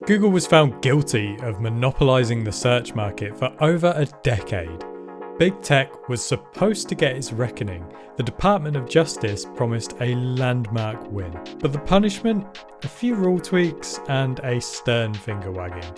Google was found guilty of monopolizing the search market for over a decade. Big Tech was supposed to get its reckoning. The Department of Justice promised a landmark win. But the punishment? A few rule tweaks and a stern finger wagging.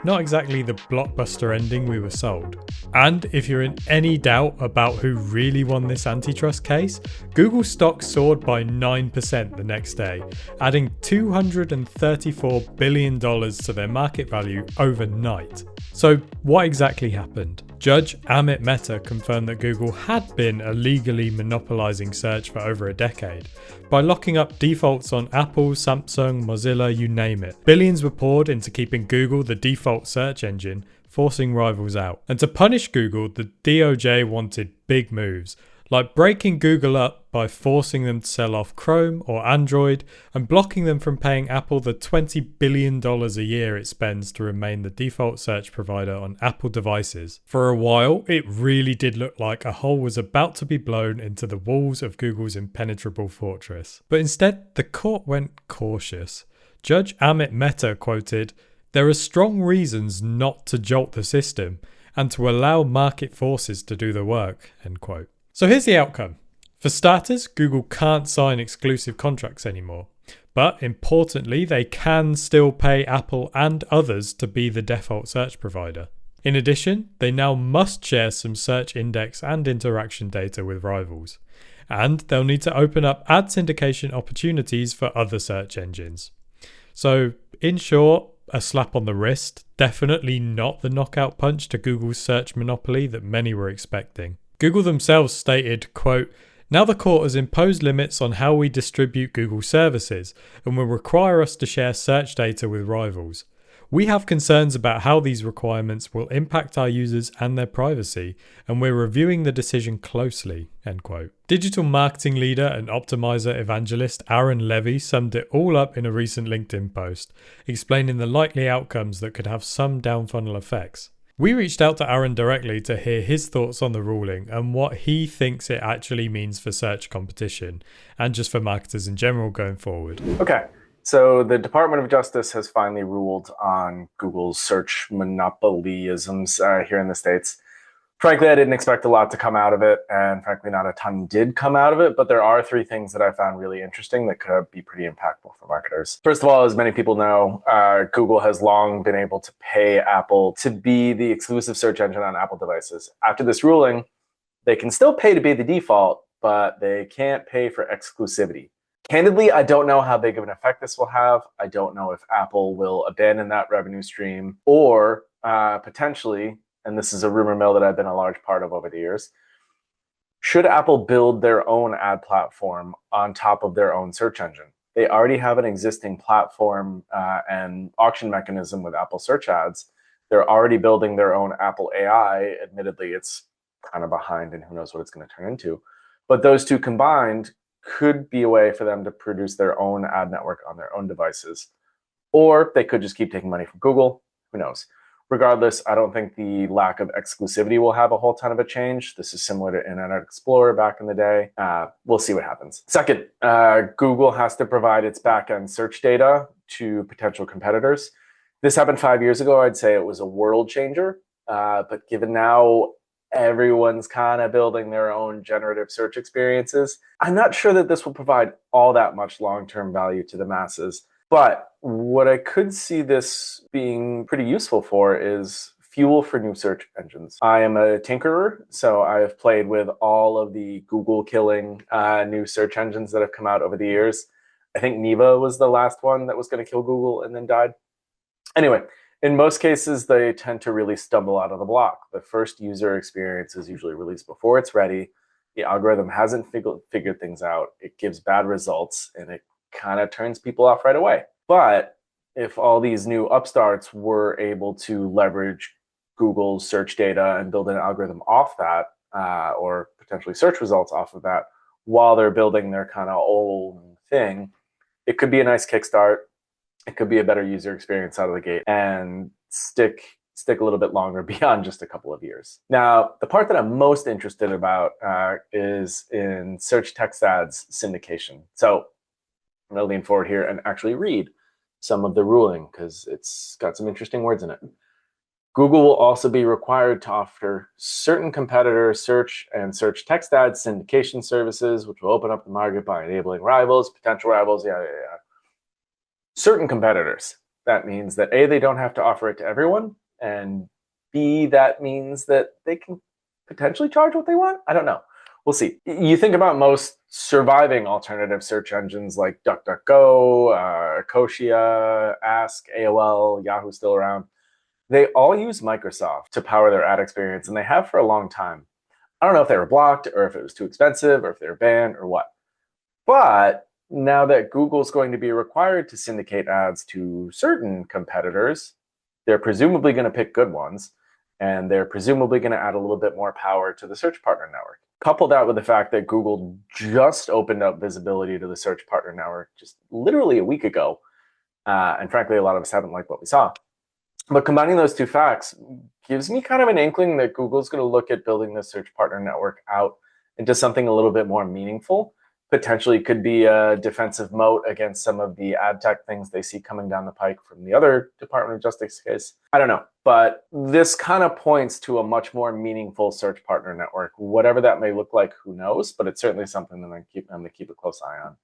Not exactly the blockbuster ending we were sold. And if you're in any doubt about who really won this antitrust case, Google stock soared by 9% the next day, adding $234 billion to their market value overnight. So what exactly happened? Judge Amit Mehta confirmed that Google had been illegally monopolizing search for over a decade by locking up defaults on Apple, Samsung, Mozilla, you name it. Billions were poured into keeping Google the default search engine, forcing rivals out. And to punish Google, the DOJ wanted big moves, like breaking Google up by forcing them to sell off Chrome or Android and blocking them from paying Apple the $20 billion a year it spends to remain the default search provider on Apple devices. For a while, it really did look like a hole was about to be blown into the walls of Google's impenetrable fortress. But instead, the court went cautious. Judge Amit Mehta quoted, "There are strong reasons not to jolt the system and to allow market forces to do the work," end quote. So here's the outcome. For starters, Google can't sign exclusive contracts anymore. But importantly, they can still pay Apple and others to be the default search provider. In addition, they now must share some search index and interaction data with rivals. And they'll need to open up ad syndication opportunities for other search engines. So, in short, a slap on the wrist, definitely not the knockout punch to Google's search monopoly that many were expecting. Google themselves stated, quote, "Now the court has imposed limits on how we distribute Google services and will require us to share search data with rivals. We have concerns about how these requirements will impact our users and their privacy, and we're reviewing the decision closely," end quote. Digital marketing leader and Optmyzr Evangelist Aaron Levy summed it all up in a recent LinkedIn post, explaining the likely outcomes that could have some down-funnel effects. We reached out to Aaron directly to hear his thoughts on the ruling and what he thinks it actually means for search competition and just for marketers in general going forward. Okay, so the Department of Justice has finally ruled on Google's search monopolyisms here in the States. Frankly, I didn't expect a lot to come out of it, and frankly, not a ton did come out of it, but there are three things that I found really interesting that could be pretty impactful for marketers. First of all, as many people know, Google has long been able to pay Apple to be the exclusive search engine on Apple devices. After this ruling, they can still pay to be the default, but they can't pay for exclusivity. Candidly, I don't know how big of an effect this will have. I don't know if Apple will abandon that revenue stream or potentially, and this is a rumor mill that I've been a large part of over the years, should Apple build their own ad platform on top of their own search engine? They already have an existing platform and auction mechanism with Apple search ads. They're already building their own Apple AI. Admittedly, it's kind of behind and who knows what it's going to turn into. But those two combined could be a way for them to produce their own ad network on their own devices. Or they could just keep taking money from Google. Who knows? Regardless, I don't think the lack of exclusivity will have a whole ton of a change. This is similar to Internet Explorer back in the day. We'll see what happens. Second, Google has to provide its back-end search data to potential competitors. This happened 5 years ago. I'd say it was a world changer. But given now everyone's kind of building their own generative search experiences, I'm not sure that this will provide all that much long-term value to the masses. But what I could see this being pretty useful for is fuel for new search engines. I am a tinkerer, so I have played with all of the Google-killing new search engines that have come out over the years. I think Neva was the last one that was going to kill Google and then died. Anyway, in most cases, they tend to really stumble out of the block. The first user experience is usually released before it's ready. The algorithm hasn't figured things out. It gives bad results, and it kind of turns people off right away. But if all these new upstarts were able to leverage Google's search data and build an algorithm off that, or potentially search results off of that, while they're building their kind of own thing, it could be a nice kickstart. It could be a better user experience out of the gate and stick a little bit longer beyond just a couple of years. Now, the part that I'm most interested about is in search text ads syndication. So I'm going to lean forward here and actually read some of the ruling because it's got some interesting words in it. Google will also be required to offer certain competitor search and search text ad syndication services, which will open up the market by enabling rivals, potential rivals, certain competitors. That means that A, they don't have to offer it to everyone, and B, that means that they can potentially charge what they want. I don't know. We'll see. You think about most surviving alternative search engines like DuckDuckGo, Koshia, Ask, AOL, Yahoo still around. They all use Microsoft to power their ad experience, and they have for a long time. I don't know if they were blocked or if it was too expensive or if they were banned or what. But now that Google's going to be required to syndicate ads to certain competitors, they're presumably going to pick good ones, and they're presumably going to add a little bit more power to the search partner network. Couple that with the fact that Google just opened up visibility to the search partner network just literally a week ago. And frankly, a lot of us haven't liked what we saw. But combining those two facts gives me kind of an inkling that Google's going to look at building the search partner network out into something a little bit more meaningful. Potentially could be a defensive moat against some of the ad tech things they see coming down the pike from the other Department of Justice case. I don't know, but this kind of points to a much more meaningful search partner network. Whatever that may look like, who knows? But it's certainly something that I'm going to keep a close eye on.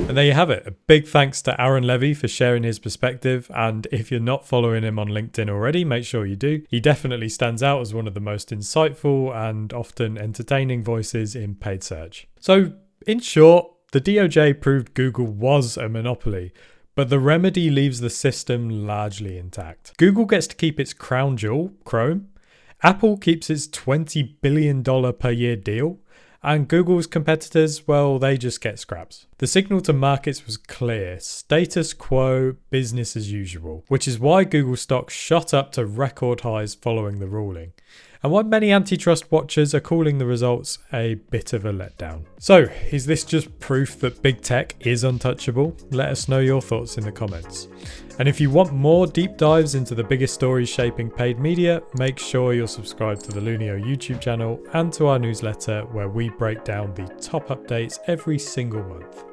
And there you have it. A big thanks to Aaron Levy for sharing his perspective. And if you're not following him on LinkedIn already, make sure you do. He definitely stands out as one of the most insightful and often entertaining voices in paid search. So in short, the DOJ proved Google was a monopoly, but the remedy leaves the system largely intact. Google gets to keep its crown jewel, Chrome. Apple keeps its $20 billion per year deal. And Google's competitors, well, they just get scraps. The signal to markets was clear: status quo, business as usual, which is why Google stock shot up to record highs following the ruling, and why many antitrust watchers are calling the results a bit of a letdown. So, is this just proof that big tech is untouchable? Let us know your thoughts in the comments. And if you want more deep dives into the biggest stories shaping paid media, make sure you're subscribed to the Lunio YouTube channel and to our newsletter, where we break down the top updates every single month.